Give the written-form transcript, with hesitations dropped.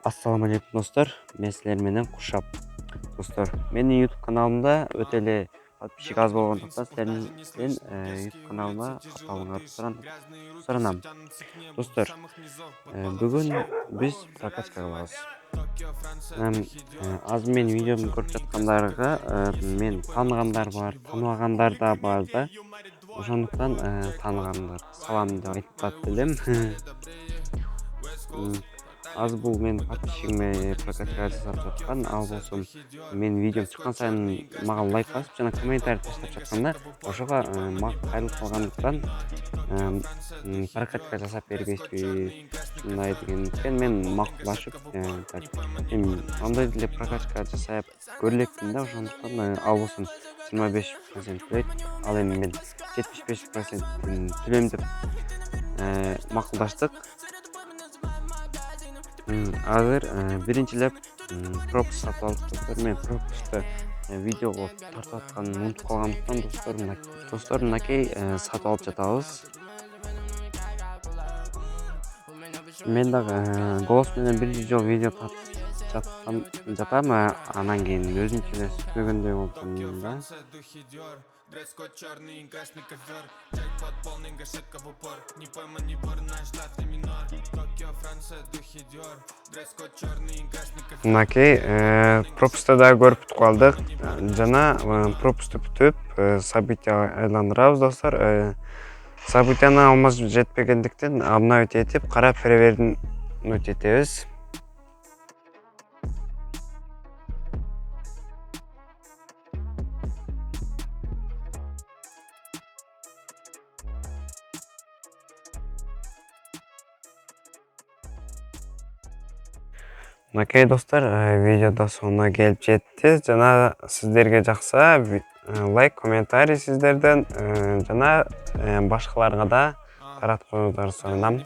Ассаламу алейкум достор, мен силер менен Куршап. Достор, менин YouTube каналымда өтө эле подписчик аз болгондуктан силерден YouTube каналыма катталууңарды суранам. Достор, бүгүн биз прокачка кылабыз. Азыр менин видеомду көрүп жаткандарга мен тааныгандар бар, тааныбагандар да бар да. Ошондуктан тааныгандар салам деп айтпак элем. Азыр бул менин подписчигиме прокачка жасап жаткан, ал болсо менин видеом чыккан сайын мага лайк басып жана комментарий таштап жатканда, ошого мага кайрылып калгандыктан прокачка жасап бербейсизби ушундай дегендиктен мен макулдашып, эми андай деле прокачка жасап көрө элекмин да, ошондуктан ал болсо 25% төлөйт, ал эми мен 75% төлөйм деп макулдаштык. Азыр биринчилеп пропуск сатып алдык достор. Мен пропускту видеого тартып атканын унутуп калгандыктан достор мынакей сатып алып жатабыз. Мен дагы голос менен биринчи жолу видео тартып жатам, анан кийин өзүмчө эле сүйлөгөндөй болдум да. Дресс-код черный, красный ковер, джекпот полный, гашетка в упор. Не пойма, не вор, наш лад минор. Токио, Франция, духи Диор. Дресс-код черный, красный ковер. Мынакей пропусту да көрүп бүтүп калдык. Жана пропусту бүтүп события айландырабыз достор. Событияны алмаз жетпегендиктен обновить этип, кара перевернуть этебиз. Мынакей достор, видеода соңуна келип жеттиз. Жана сиздерге жакса лайк, комментарий сиздерден жана башкаларга да таратып коюңуздар суранам.